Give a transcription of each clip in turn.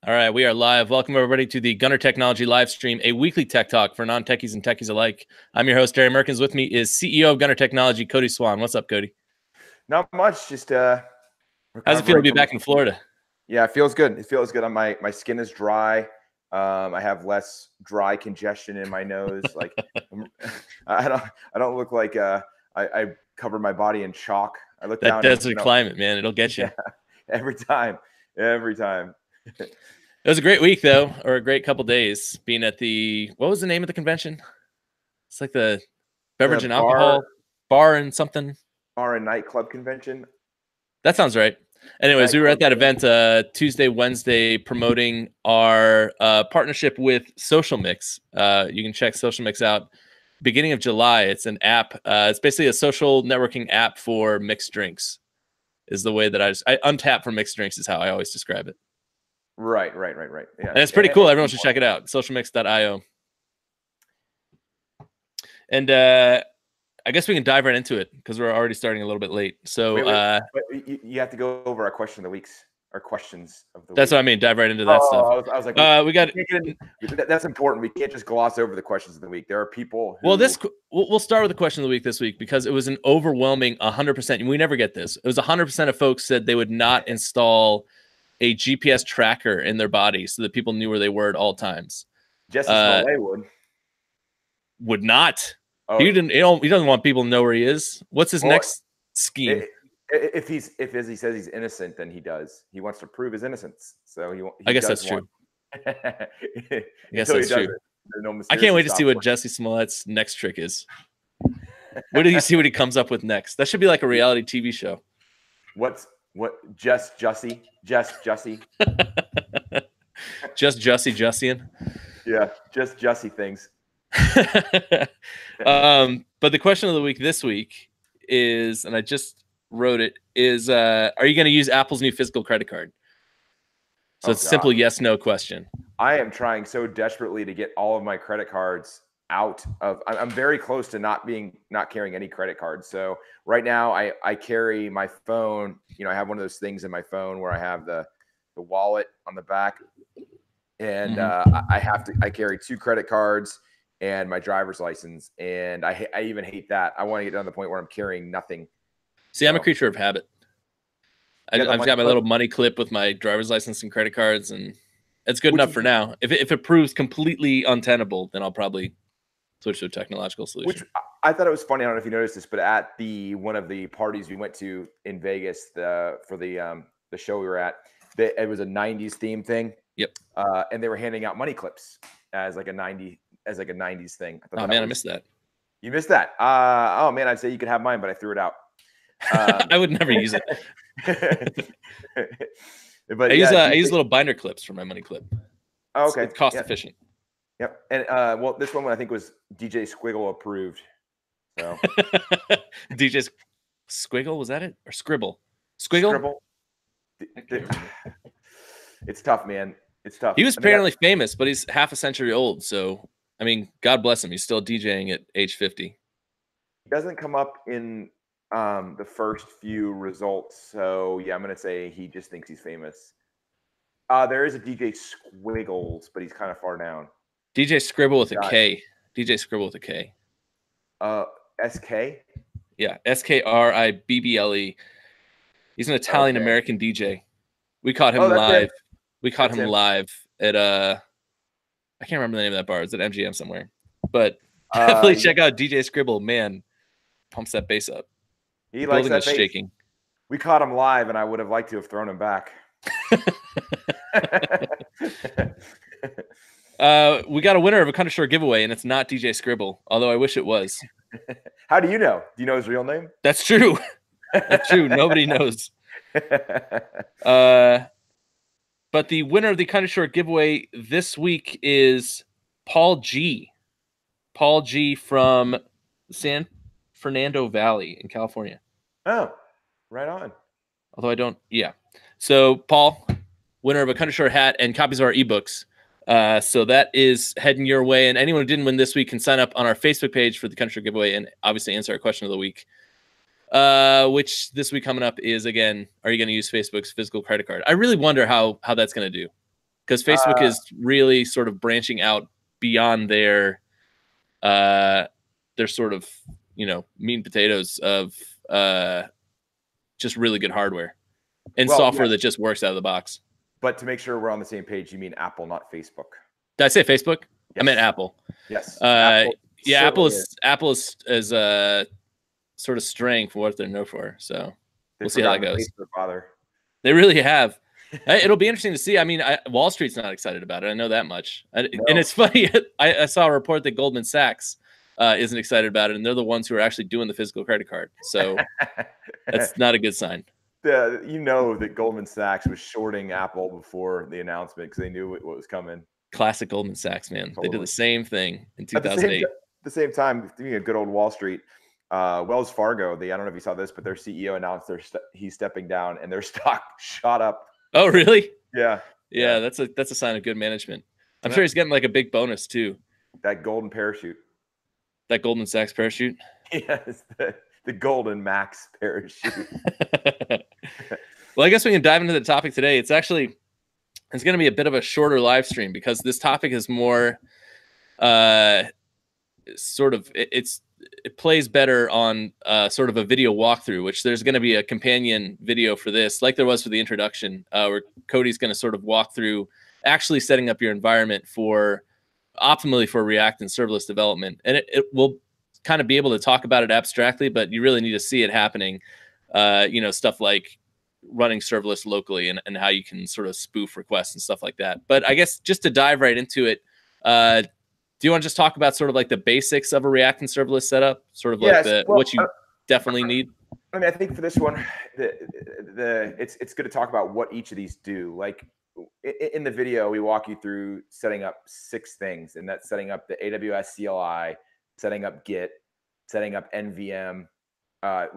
All right, we are live. Welcome everybody to the Gunner Technology Livestream, a weekly tech talk for non-techies and techies alike. I'm your host, Terry Merkins. With me is CEO of Gunner Technology, Cody Swan. What's up, Cody? Not much. Just how's it feel to be back in Florida? Yeah, it feels good. It feels good. My skin is dry. I have less dry congestion in my nose. Like I don't look like I cover my body in chalk. I look that down. Desert climate, man, it'll get you. Yeah, every time. It was a great week though, or a great couple days being at the, what was the name of the convention? It's like the beverage and alcohol bar and something. Bar and nightclub convention. That sounds right. Anyways, we were at that event Tuesday, Wednesday, promoting our partnership with Social Mix. You can check Social Mix out beginning of July. It's an app. It's basically a social networking app for mixed drinks, is the way that I untap for mixed drinks is how I always describe it. Right. Yeah. And it's pretty cool. Everyone should check it out. Socialmix.io. And I guess we can dive right into it because we're already starting a little bit late. So wait. You have to go over our question of the weeks. Our questions of the that's week. what I mean. Dive right into that stuff. I was like, we got that's important. We can't just gloss over the questions of the week. There are people who... Well, we'll start with the question of the week this week because it was an overwhelming 100%. We never get this. It was 100% of folks said they would not install a GPS tracker in their body so that people knew where they were at all times. Jesse Smollett would not. Oh. He doesn't want people to know where he is. What's his next scheme? If as he says he's innocent, then he does. He wants to prove his innocence. So he I guess that's true. I guess that's true. I can't wait to see what Jesse Smollett's next trick is. Where do you see what he comes up with next? That should be like a reality TV show. Just Jussie? Just Jussian? Yeah, just Jussie things. But the question of the week this week is, and I just wrote it, is are you going to use Apple's new physical credit card? So it's a simple yes no question. I am trying so desperately to get all of my credit cards out of... I'm very close to not carrying any credit cards. So right now I carry my phone. I have one of those things in my phone where I have the wallet on the back, and I carry 2 credit cards and my driver's license, and I even hate that. I want to get down to the point where I'm carrying nothing. See, I'm a creature of habit. I've got my little money clip with my driver's license and credit cards, and it's good enough for now. If it proves completely untenable, then I'll probably switch to a technological solution. Which I thought it was funny. I don't know if you noticed this, but at one of the parties we went to in Vegas for the show we were at, it was a 90s theme thing. Yep. And they were handing out money clips as like a 90s thing. Oh man, I missed that. You missed that. Oh man, I'd say you could have mine, but I threw it out. I would never use it. But I use little binder clips for my money clip. Oh, okay. It's cost efficient. Yep. And well, this one I think was DJ Squiggle approved. So DJ Squiggle, was that it? Or Scribble? Squiggle? It's tough, man. It's tough. He was apparently famous, but he's half a century old. So, I mean, God bless him. He's still DJing at age 50. He doesn't come up in the first few results. So, yeah, I'm going to say he just thinks he's famous. There is a DJ Squiggles, but he's kind of far down. DJ Scribble with a K. DJ Scribble with a K. SK? Yeah, SKRIBBLE. He's an Italian-American DJ. We caught him live. We caught him live at I can't remember the name of that bar. It's at MGM somewhere. But definitely check out DJ Scribble. Man, pumps that bass up. He likes that bass. Shaking. We caught him live, and I would have liked to have thrown him back. We got a winner of a Country Store giveaway, and it's not DJ Scribble, although I wish it was. How do you know? Do you know his real name? That's true. That's true. Nobody knows. But the winner of the Country Store giveaway this week is Paul G. Paul G from San Fernando Valley in California. Oh, right on. Although I don't, yeah. So Paul, winner of a Country Store hat and copies of our ebooks. So that is heading your way. And anyone who didn't win this week can sign up on our Facebook page for the Country Store giveaway and obviously answer our question of the week. Which this week coming up is, again, are you going to use Facebook's physical credit card? I really wonder how that's going to do. Because Facebook is really sort of branching out beyond their sort of, meat and potatoes of just really good hardware and software that just works out of the box. But to make sure we're on the same page, you mean Apple, not Facebook. Did I say Facebook? Yes. I meant Apple. Yes. Apple is a sort of straying for what they're known for. So we'll see how that goes. They really have. It'll be interesting to see. I mean, Wall Street's not excited about it. I know that much. And it's funny. I saw a report that Goldman Sachs isn't excited about it, and they're the ones who are actually doing the physical credit card. So that's not a good sign. You know that Goldman Sachs was shorting Apple before the announcement because they knew what was coming. Classic Goldman Sachs, man. Totally. They did the same thing in 2008. At the same time, being a good old Wall Street, Wells Fargo, I don't know if you saw this, but their CEO announced he's stepping down, and their stock shot up. Oh, really? Yeah. That's a sign of good management. I'm sure he's getting like a big bonus too. That golden parachute. That Goldman Sachs parachute? Yes, the golden max parachute. Well, I guess we can dive into the topic today. It's going to be a bit of a shorter live stream because this topic is more it plays better on sort of a video walkthrough, which there's going to be a companion video for this, like there was for the introduction, where Cody's going to sort of walk through actually setting up your environment optimally for React and serverless development. And it will kind of be able to talk about it abstractly, but you really need to see it happening. Stuff like running serverless locally and how you can sort of spoof requests and stuff like that. But I guess just to dive right into it, do you want to just talk about sort of like the basics of a React and serverless setup, sort of like what you definitely need? I mean, I think for this one, it's good to talk about what each of these do. Like in the video, we walk you through setting up 6 things, and that's setting up the AWS CLI, setting up Git, setting up NVM,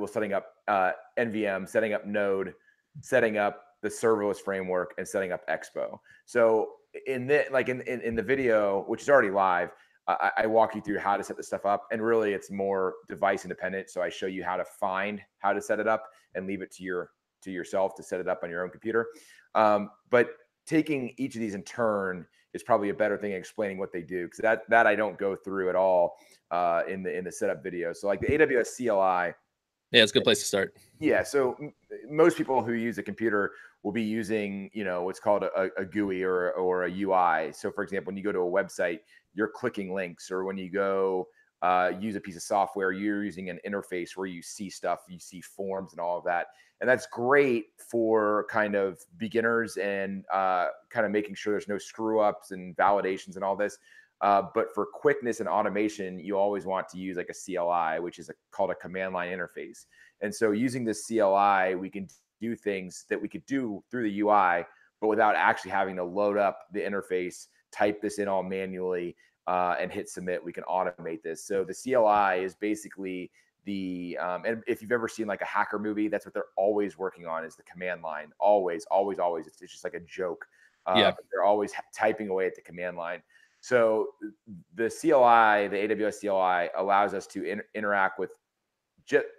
setting up NVM, setting up Node, setting up the serverless framework, and setting up Expo. So in the video, which is already live, I walk you through how to set this stuff up, and really it's more device independent. So I show you how to find how to set it up and leave it to yourself to set it up on your own computer. But taking each of these in turn is probably a better thing explaining what they do, because that I don't go through at all in the setup video. So like the AWS CLI. Yeah, it's a good place to start. Yeah, so most people who use a computer will be using, what's called a GUI or a UI. So for example, when you go to a website, you're clicking links, or when you go use a piece of software, you're using an interface where you see stuff, you see forms and all of that. And that's great for kind of beginners and kind of making sure there's no screw ups and validations and all this. But for quickness and automation, you always want to use like a CLI, which is called a command line interface. And so using this CLI, we can do things that we could do through the UI, but without actually having to load up the interface, type this in all manually, and hit submit. We can automate this. So the CLI is basically and if you've ever seen like a hacker movie, that's what they're always working on, is the command line. Always, always, always. It's just like a joke. They're always typing away at the command line. So the CLI, the AWS CLI, allows us to interact with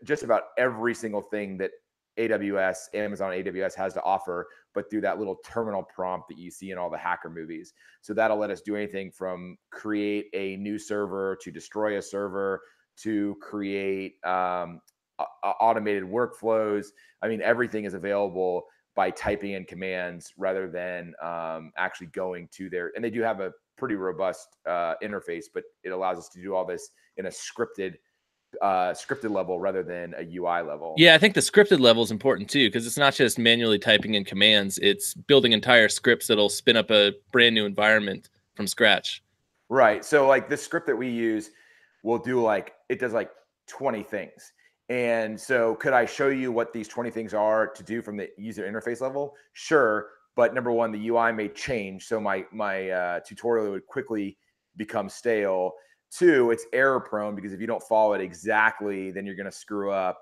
just about every single thing that Amazon AWS has to offer, but through that little terminal prompt that you see in all the hacker movies. So that'll let us do anything from create a new server to destroy a server to create automated workflows. I mean, everything is available by typing in commands rather than actually going to and they do have a pretty robust interface, but it allows us to do all this in a scripted level rather than a UI level. Yeah, I think the scripted level is important too, because it's not just manually typing in commands, it's building entire scripts that'll spin up a brand new environment from scratch. Right. So like the script that we use will do it does like 20 things. And so could I show you what these 20 things are to do from the user interface level? Sure. But number one, the UI may change. So my tutorial would quickly become stale. 2, it's error prone, because if you don't follow it exactly, then you're going to screw up.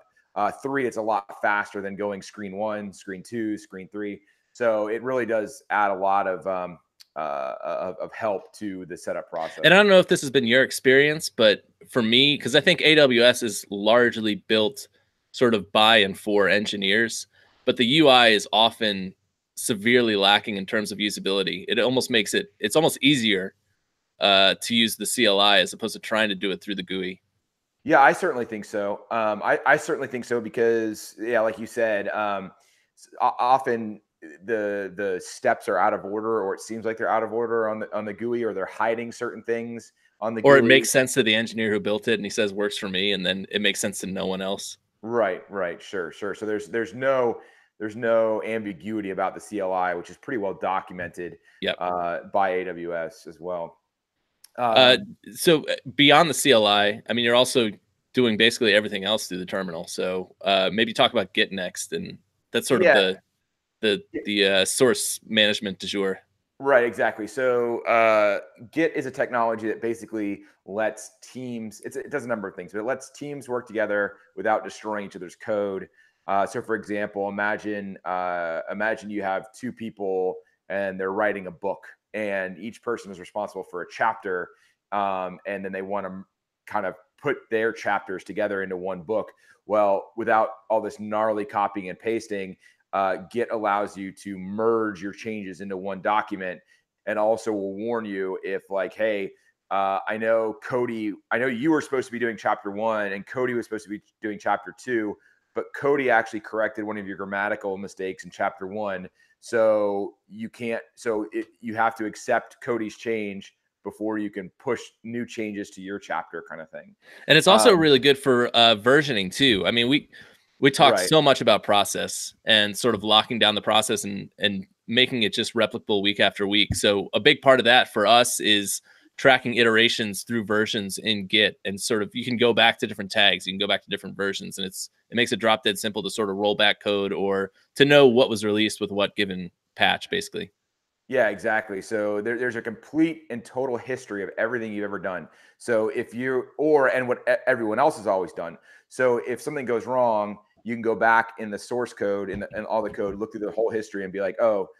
3, it's a lot faster than going screen 1, screen 2, screen 3. So it really does add a lot of help to the setup process. And I don't know if this has been your experience, but for me, because I think AWS is largely built sort of by and for engineers, but the UI is often severely lacking in terms of usability. It almost makes it's almost easier to use the CLI as opposed to trying to do it through the GUI. Yeah, I certainly think so. I certainly think so because, yeah, like you said, often the steps are out of order, or it seems like they're out of order on the GUI, or they're hiding certain things on the Or it GUI. makes sense to the engineer who built it and he says works for me, and then it makes sense to no one else. Right, right, sure, sure. So there's no ambiguity about the CLI, which is pretty well documented Yep. by AWS as well. Uh, Um, so beyond the CLI, I mean, you're also doing basically everything else through the terminal. So maybe talk about Git next, and that's sort of yeah, the source management du jour. right, exactly. So Git is a technology that basically lets teams. It does a number of things, but it lets teams work together without destroying each other's code. So, for example, imagine you have two people and they're writing a book, and each person is responsible for a chapter, and then they want to kind of put their chapters together into one book. Well, without all this gnarly copying and pasting, Git allows you to merge your changes into one document, and also will warn you if, like, hey, I know you were supposed to be doing chapter 1 and Cody was supposed to be doing chapter 2, but Cody actually corrected one of your grammatical mistakes in chapter 1. So you have to accept Cody's change before you can push new changes to your chapter, kind of thing. And it's also really good for versioning too. I mean, we talked Right. so much about process and sort of locking down the process and making it just replicable week after week. So a big part of that for us is tracking iterations through versions in Git, and sort of you can go back to different tags, you can go back to different versions, and it makes it drop dead simple to sort of roll back code or to know what was released with what given patch, basically. Yeah, exactly. So there's a complete and total history of everything you've ever done. So if you and what everyone else has always done. So if something goes wrong, you can go back in the source code and all the code, look through the whole history and be like, oh,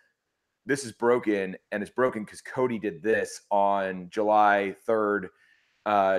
this is broken, and it's broken because Cody did this on July 3rd,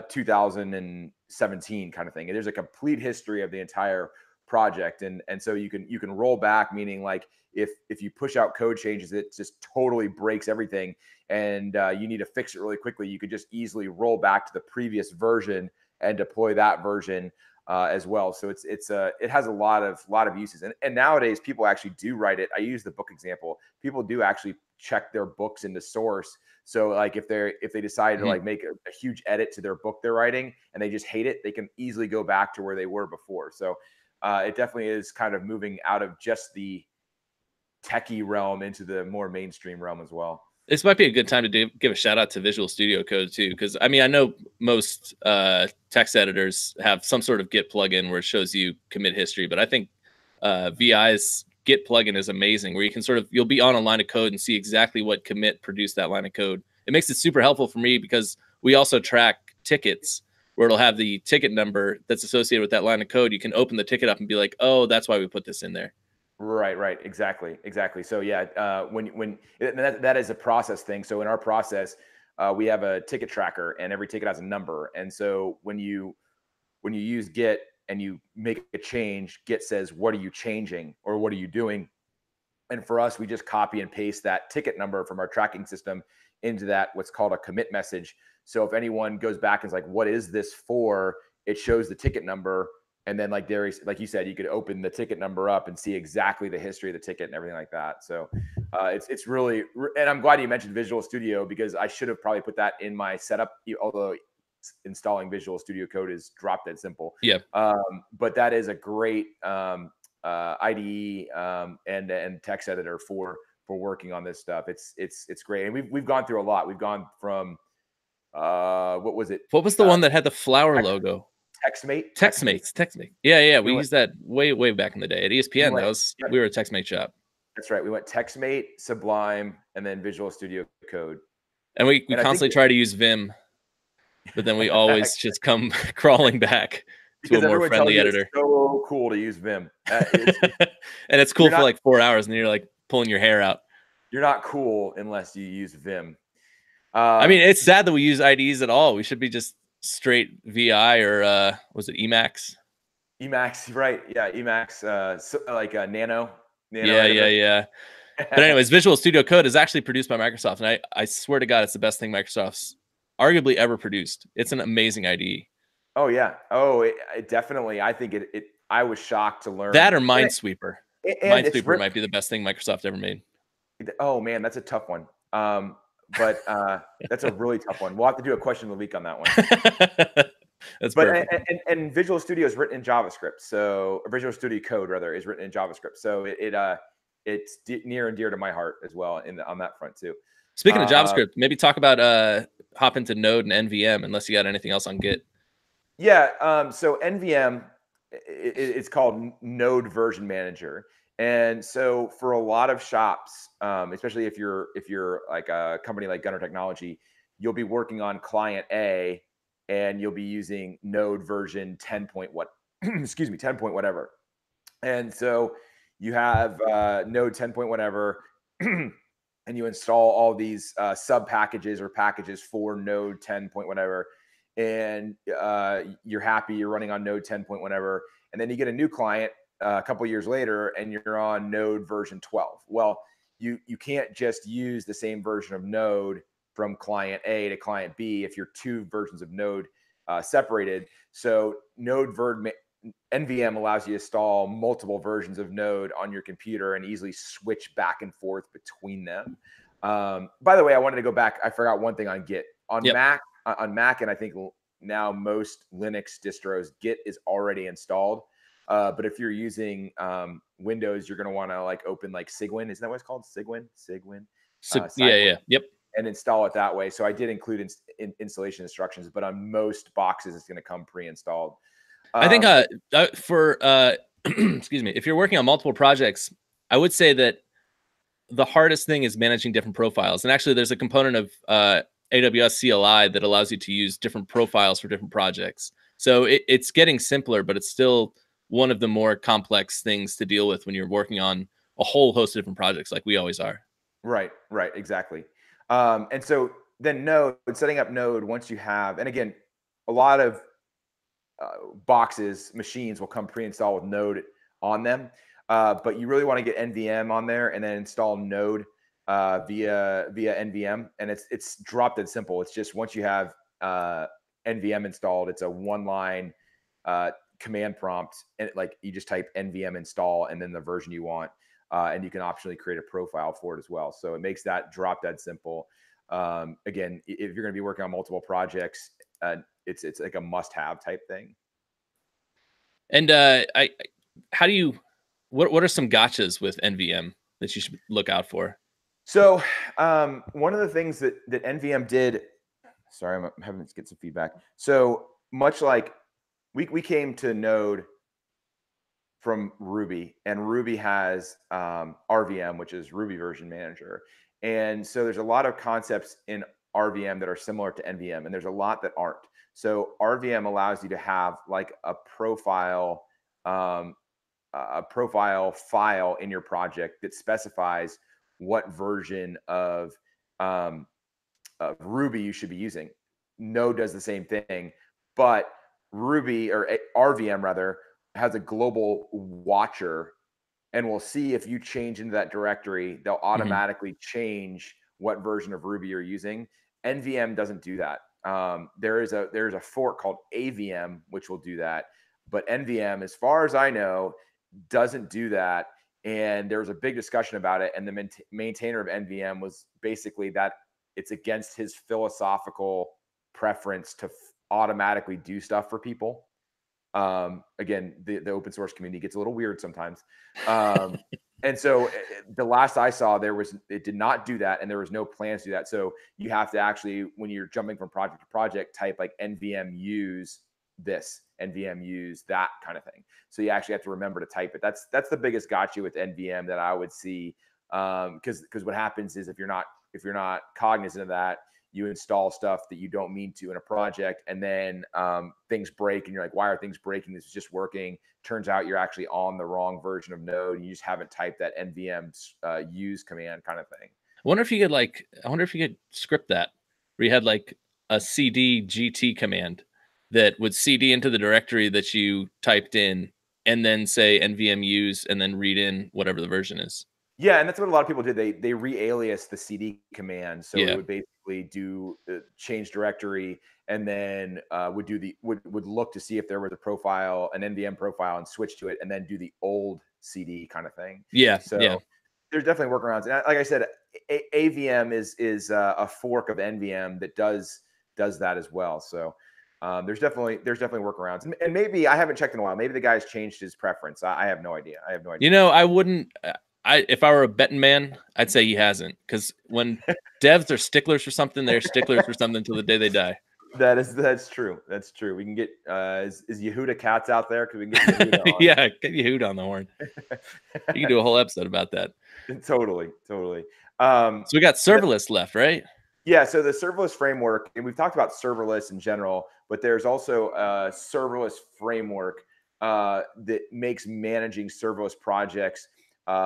2017, kind of thing. And there's a complete history of the entire project, and so you can roll back, meaning like if you push out code changes, it just totally breaks everything, and you need to fix it really quickly. You could just easily roll back to the previous version and deploy that version as well. So it has a lot of uses, and nowadays people actually do write it. I use the book example. People do actually check their books into source. So like if they decide to like make a huge edit to their book they're writing and they just hate it, they can easily go back to where they were before. So it definitely is kind of moving out of just the techie realm into the more mainstream realm as well. This might be a good time to give a shout out to Visual Studio Code too, because I mean I know most text editors have some sort of Git plugin where it shows you commit history, but I think VI's Git plugin is amazing, where you can you'll be on a line of code and see exactly what commit produced that line of code. It makes it super helpful for me because we also track tickets where it'll have the ticket number that's associated with that line of code. You can open the ticket up and be like, oh, that's why we put this in there. Right, exactly. So yeah, when that is a process thing. So in our process, we have a ticket tracker, and every ticket has a number. And so when you use Git and you make a change, Git says, "What are you changing, or what are you doing?" And for us, we just copy and paste that ticket number from our tracking system into that what's called a commit message. So if anyone goes back and is like, "What is this for?" It shows the ticket number, and then like Darius, like you said, you could open the ticket number up and see exactly the history of the ticket and everything like that. So it's really, and I'm glad you mentioned Visual Studio, because I should have probably put that in my setup, although installing Visual Studio Code is drop dead simple. Yeah. But that is a great IDE and text editor for working on this stuff. It's great, and we've gone through a lot. We've gone from what was it? What was the one that had the flower logo? TextMate. Yeah. We used that way back in the day at ESPN. We were a TextMate shop. That's right. We went TextMate, Sublime, and then Visual Studio Code. And we constantly try to use Vim, but then we always just come crawling back to a more friendly editor. It's so cool to use Vim. And it's cool for like 4 hours, and you're like pulling your hair out. You're not cool unless you use Vim. I mean, it's sad that we use IDEs at all. We should be just straight VI, or was it Emacs? Emacs, right? Yeah, Emacs, like Nano. Yeah. But anyways, Visual Studio Code is actually produced by Microsoft, and I swear to God, it's the best thing Microsoft's arguably ever produced. It's an amazing IDE. Oh yeah. Oh, it definitely. I think it. I was shocked to learn That or and Minesweeper. and it's Minesweeper might be the best thing Microsoft ever made. Oh man, that's a tough one. But that's a really tough one. We'll have to do a question of the week on that one. That's But perfect. and Visual Studio is written in JavaScript, so Visual Studio Code rather is written in JavaScript. So it's near and dear to my heart as well on that front too. Speaking of JavaScript, maybe talk about hop into Node and NVM, unless you got anything else on Git. Yeah. So NVM, it's called Node Version Manager, and so for a lot of shops, especially if you're like a company like Gunner Technology, you'll be working on client A, and you'll be using Node version 10 point what, excuse me, 10 point whatever, and so you have Node 10 point whatever. And you install all these sub packages or packages for Node 10 point whatever, and you're happy you're running on Node 10 point whatever, and then you get a new client a couple years later, and you're on Node version 12. Well, you can't just use the same version of Node from client A to client B if you're two versions of Node separated. So NVM allows you to install multiple versions of Node on your computer and easily switch back and forth between them. By the way, I wanted to go back. I forgot one thing on Git. On Mac, and I think now most Linux distros, Git is already installed. But if you're using Windows, you're going to want to like open like Cygwin. Isn't that what it's called? Cygwin? Yep. And install it that way. So I did include installation instructions, but on most boxes, it's going to come pre-installed. I think for excuse me, if you're working on multiple projects, I would say that the hardest thing is managing different profiles. And actually, there's a component of AWS CLI that allows you to use different profiles for different projects. So it's getting simpler, but it's still one of the more complex things to deal with when you're working on a whole host of different projects, like we always are. Right, exactly. And so then Node, setting up Node once you have, and again, a lot of boxes, machines will come pre-installed with Node on them. But you really want to get NVM on there and then install Node via NVM. And it's drop dead simple. It's just once you have NVM installed, it's a one-line command prompt, and like you just type NVM install and then the version you want. And you can optionally create a profile for it as well. So it makes that drop dead simple. Again, if you're going to be working on multiple projects, it's like a must-have type thing. And how do you? What are some gotchas with NVM that you should look out for? So one of the things that NVM did. Sorry, I'm having to get some feedback. So much like we came to Node from Ruby, and Ruby has RVM, which is Ruby Version Manager. And so there's a lot of concepts in RVM that are similar to NVM, and there's a lot that aren't. So RVM allows you to have like a profile file in your project that specifies what version of Ruby you should be using. Node does the same thing, but Ruby, or RVM rather, has a global watcher, and will see if you change into that directory, they'll automatically change what version of Ruby you're using. NVM doesn't do that. There's a fork called AVM which will do that, but NVM, as far as I know, doesn't do that. And there was a big discussion about it, and the maintainer of NVM was basically that it's against his philosophical preference to automatically do stuff for people. Again, the open source community gets a little weird sometimes. And so the last I saw, it did not do that, and there was no plans to do that. So you have to actually, when you're jumping from project to project, type like NVM use this, NVM use that kind of thing. So you actually have to remember to type it. That's the biggest gotcha with NVM that I would see. Because what happens is if you're not cognizant of that, you install stuff that you don't mean to in a project, and then things break, and you're like, why are things breaking? This is just working. Turns out you're actually on the wrong version of Node, and you just haven't typed that NVM use command kind of thing. I wonder if you could script that, where you had like a cd gt command that would cd into the directory that you typed in, and then say NVM use, and then read in whatever the version is. Yeah, and that's what a lot of people did. They re-alias the CD command, so it Yeah. would basically do change directory, and then would do the would look to see if there was a profile, an NVM profile, and switch to it, and then do the old CD kind of thing. Yeah. Yeah. So there's definitely workarounds. And like I said, AVM is a fork of NVM that does that as well. So there's definitely workarounds, and maybe I haven't checked in a while. Maybe the guy's changed his preference. I have no idea. I have no idea. You know, I wouldn't. If I were a betting man, I'd say he hasn't, because when devs are sticklers for something, they're sticklers for something until the day they die. That's true. That's true. We can get is Yehuda Katz out there? Because we can get Yehuda on. Yeah, get Yehuda on the horn. You can do a whole episode about that. Totally. So we got serverless left, right? Yeah. So the serverless framework, and we've talked about serverless in general, but there's also a serverless framework that makes managing serverless projects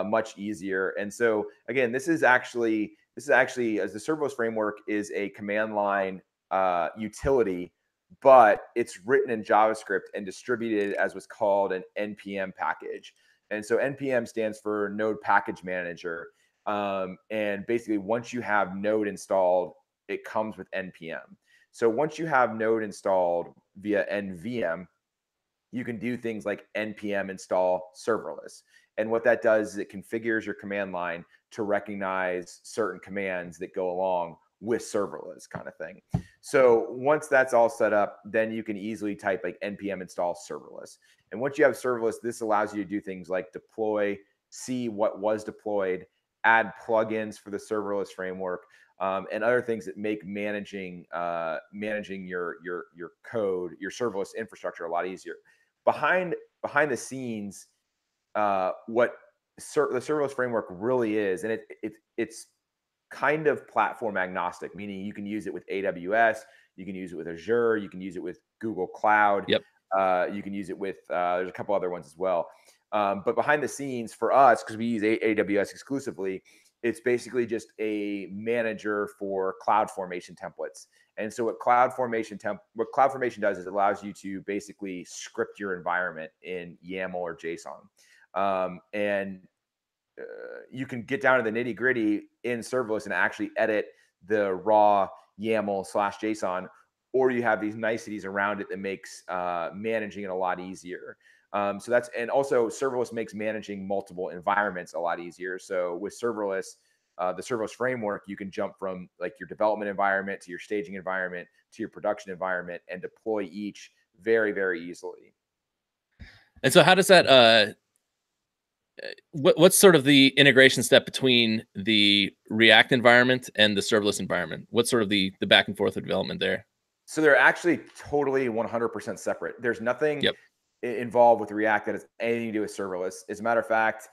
much easier. And so again, this is actually as the serverless framework is a command line utility, but it's written in JavaScript and distributed as what's called an NPM package. And so NPM stands for Node Package Manager. And basically, once you have Node installed, it comes with NPM. So once you have Node installed via NVM, you can do things like npm install serverless. And what that does is it configures your command line to recognize certain commands that go along with serverless kind of thing. So once that's all set up, then you can easily type like npm install serverless. And once you have serverless, this allows you to do things like deploy, see what was deployed, add plugins for the serverless framework, and other things that make managing your code, your serverless infrastructure a lot easier. Behind the scenes, what the serverless framework really is, and it's kind of platform agnostic, meaning you can use it with AWS, you can use it with Azure, you can use it with Google Cloud, Yep. You can use it with there's a couple other ones as well. But behind the scenes for us, because we use AWS exclusively, it's basically just a manager for CloudFormation templates. And so what CloudFormation does is it allows you to basically script your environment in YAML or JSON. And you can get down to the nitty gritty in serverless and actually edit the raw YAML/JSON, or you have these niceties around it that makes managing it a lot easier. So that's, and also serverless makes managing multiple environments a lot easier. So with serverless, the serverless framework, you can jump from like your development environment to your staging environment to your production environment and deploy each very, very easily. And so how does that what's sort of the integration step between the React environment and the serverless environment? What's sort of the back and forth of development there? So they're actually totally 100% separate. There's nothing Yep. involved with React that has anything to do with serverless. As a matter of fact,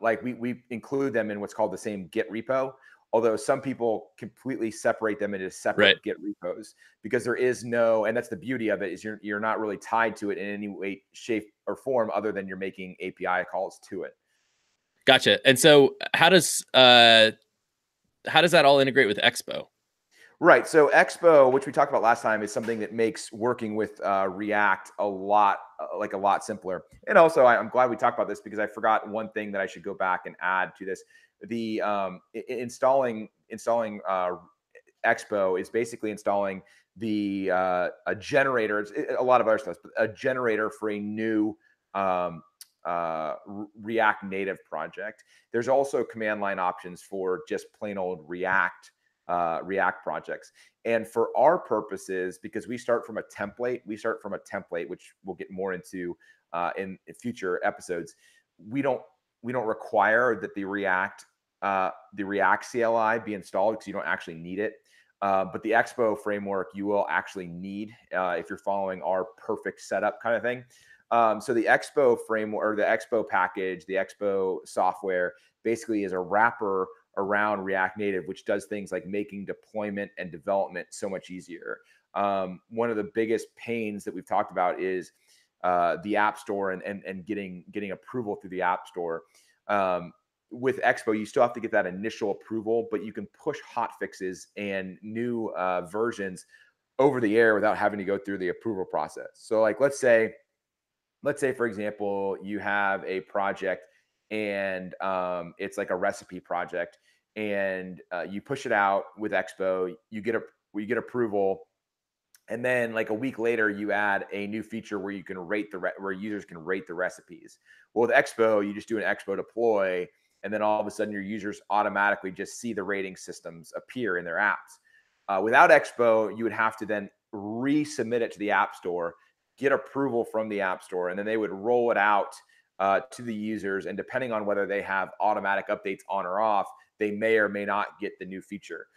like we include them in what's called the same Git repo, although some people completely separate them into separate Git repos, because there is no, and that's the beauty of it, is you're not really tied to it in any way, shape, or form other than you're making API calls to it. Gotcha. And so how does that all integrate with Expo? Right. So Expo, which we talked about last time, is something that makes working with React a lot simpler. And also, I'm glad we talked about this, because I forgot one thing that I should go back and add to this. The installing Expo is basically installing the a generator. It's a lot of other stuff, but a generator for a new React Native project. There's also command line options for just plain old React projects. And for our purposes, because we start from a template, which we'll get more into in future episodes. We don't require that the React CLI be installed, because you don't actually need it. But the Expo framework you will actually need if you're following our perfect setup kind of thing. So the Expo framework, or the Expo package, the Expo software, basically is a wrapper around React Native, which does things like making deployment and development so much easier. One of the biggest pains that we've talked about is the App Store and getting approval through the App Store. With Expo, you still have to get that initial approval, but you can push hot fixes and new versions over the air without having to go through the approval process. So like, let's say, for example, you have a project and it's like a recipe project, and you push it out with Expo, you get approval, and then like a week later you add a new feature where you can rate where users can rate the recipes. Well, with Expo, you just do an Expo deploy, and then all of a sudden your users automatically just see the rating systems appear in their apps. Without Expo, you would have to then resubmit it to the App Store, get approval from the App Store, and then they would roll it out to the users. And depending on whether they have automatic updates on or off, they may or may not get the new feature.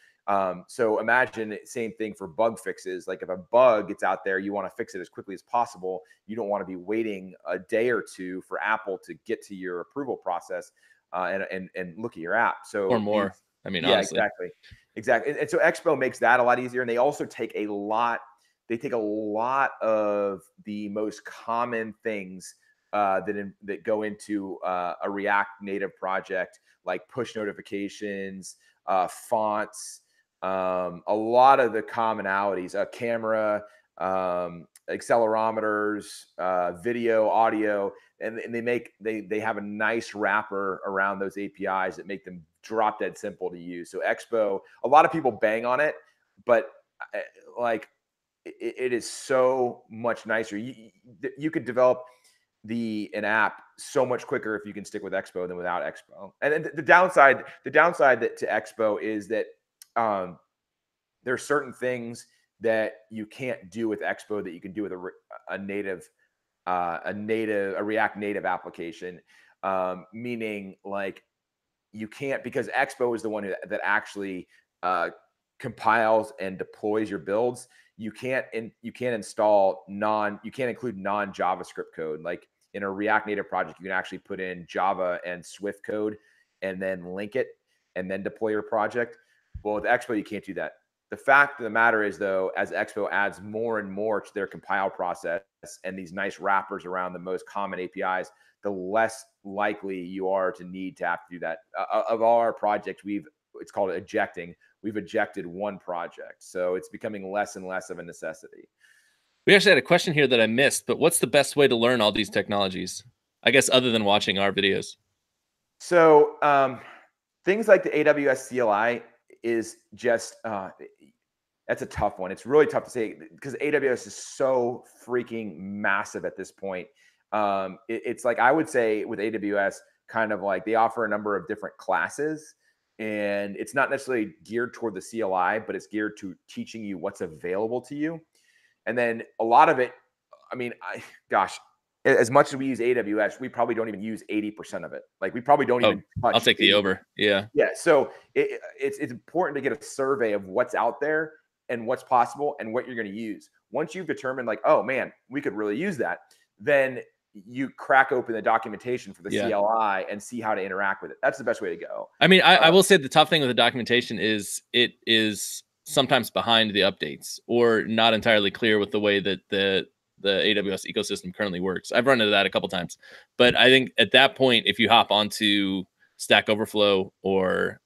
So imagine same thing for bug fixes. Like if a bug gets out there, you want to fix it as quickly as possible. You don't want to be waiting a day or two for Apple to get to your approval process and look at your app. So or more. I mean, yeah, honestly. exactly. And so Expo makes that a lot easier. And they also take a lot of the most common things that go into a React Native project, like push notifications, fonts, a lot of the commonalities, a camera, accelerometers, video, audio, and they have a nice wrapper around those APIs that make them drop dead simple to use. So Expo, a lot of people bang on it, but like it is so much nicer. You could develop an app so much quicker if you can stick with Expo than without Expo. And the downside to Expo is that there are certain things that you can't do with Expo that you can do with a React Native application. Meaning like you can't, because Expo is the one that actually compiles and deploys your builds. You can't include non-JavaScript code. Like in a React Native project, you can actually put in Java and Swift code and then link it and then deploy your project. Well, with Expo, you can't do that. The fact of the matter is, though, as Expo adds more and more to their compile process and these nice wrappers around the most common APIs, the less likely you are to need to have to do that. Of all our projects, it's called ejecting. We've ejected one project. So it's becoming less and less of a necessity. We actually had a question here that I missed, but what's the best way to learn all these technologies? I guess other than watching our videos. So things like the AWS CLI is just, that's a tough one. It's really tough to say because AWS is so freaking massive at this point. It's like, I would say with AWS, kind of like they offer a number of different classes, and it's not necessarily geared toward the CLI, but it's geared to teaching you what's available to you. And then a lot of it, I mean, gosh, as much as we use AWS, we probably don't even use 80% of it. Like we probably don't even touch. I'll take the over. Yeah. Yeah. So it's important to get a survey of what's out there and what's possible and what you're going to use. Once you've determined like, oh man, we could really use that, then you crack open the documentation for the CLI and see how to interact with it. That's the best way to go. I mean, I will say the tough thing with the documentation is it is sometimes behind the updates or not entirely clear with the way that the AWS ecosystem currently works. I've run into that a couple times, but I think at that point, if you hop onto Stack Overflow or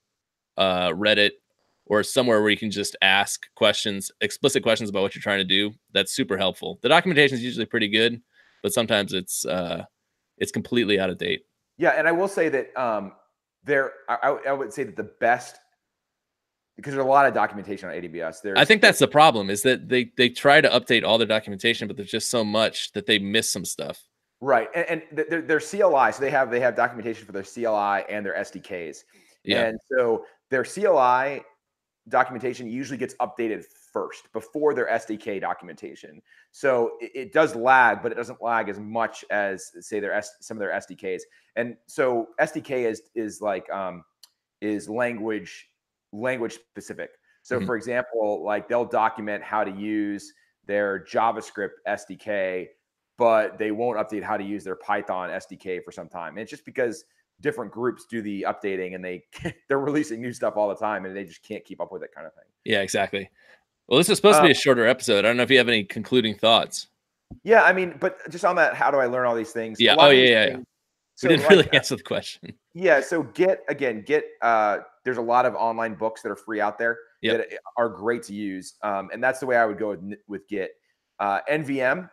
Reddit or somewhere where you can just ask questions, explicit questions about what you're trying to do, that's super helpful. The documentation is usually pretty good, but sometimes it's completely out of date. Yeah, and I will say that I would say that the best, because there's a lot of documentation on AWS. I think that's the problem, is that they try to update all their documentation, but there's just so much that they miss some stuff. Right, and their CLI, so they have documentation for their CLI and their SDKs. Yeah. And so their CLI documentation usually gets updated first before their SDK documentation. So it does lag, but it doesn't lag as much as, say, some of their SDKs. And so SDK is language specific. So for example, like they'll document how to use their JavaScript SDK, but they won't update how to use their Python SDK for some time. And it's just because different groups do the updating and they're releasing new stuff all the time and they just can't keep up with it, kind of thing. Yeah, exactly. Well, this is supposed to be a shorter episode. I don't know if you have any concluding thoughts. Yeah, I mean, but just on that, how do I learn all these things? Yeah. Oh, yeah. So we didn't really answer the question. Yeah. So there's a lot of online books that are free out there that are great to use. And that's the way I would go with Git. NVM,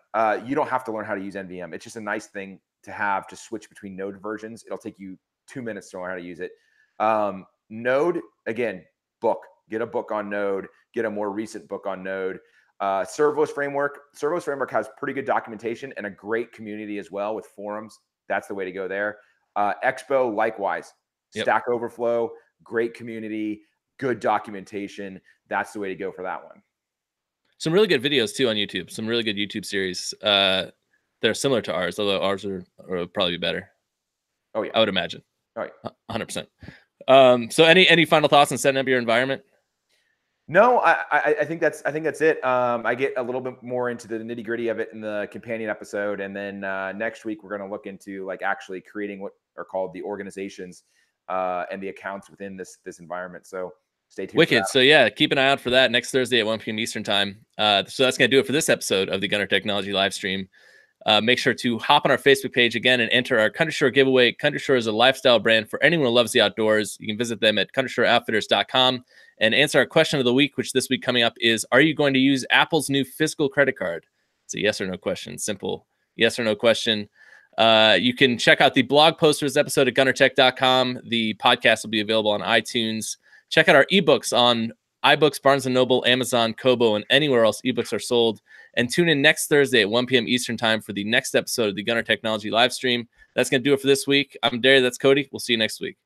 you don't have to learn how to use NVM. It's just a nice thing to have to switch between Node versions. It'll take you 2 minutes to learn how to use it. Node, again, get a book on Node, get a more recent book on Node. Serverless framework has pretty good documentation and a great community as well with forums. That's the way to go there. Expo, likewise. Yep. Stack Overflow, great community, good documentation. That's the way to go for that one. Some really good videos too on YouTube. Some really good YouTube series that are similar to ours, although ours are probably better. Oh yeah, I would imagine. Oh yeah, 100%. So any final thoughts on setting up your environment? No, I think that's it. I get a little bit more into the nitty gritty of it in the companion episode, and then next week we're going to look into like actually creating what are called the organizations and the accounts within this environment. So stay tuned. Wicked. So yeah, keep an eye out for that next Thursday at 1 p.m. Eastern time. So that's going to do it for this episode of the Gunner Technology Livestream. Make sure to hop on our Facebook page again and enter our Country Shore giveaway. Country Shore is a lifestyle brand for anyone who loves the outdoors. You can visit them at countryshoreoutfitters.com and answer our question of the week, which this week coming up is, are you going to use Apple's new physical credit card? It's a yes or no question. Simple yes or no question. You can check out the blog post for this episode at gunnertech.com. The podcast will be available on iTunes. Check out our ebooks on iBooks, Barnes & Noble, Amazon, Kobo, and anywhere else ebooks are sold. And tune in next Thursday at 1 p.m. Eastern time for the next episode of the Gunner Technology Livestream. That's going to do it for this week. I'm Derry. That's Cody. We'll see you next week.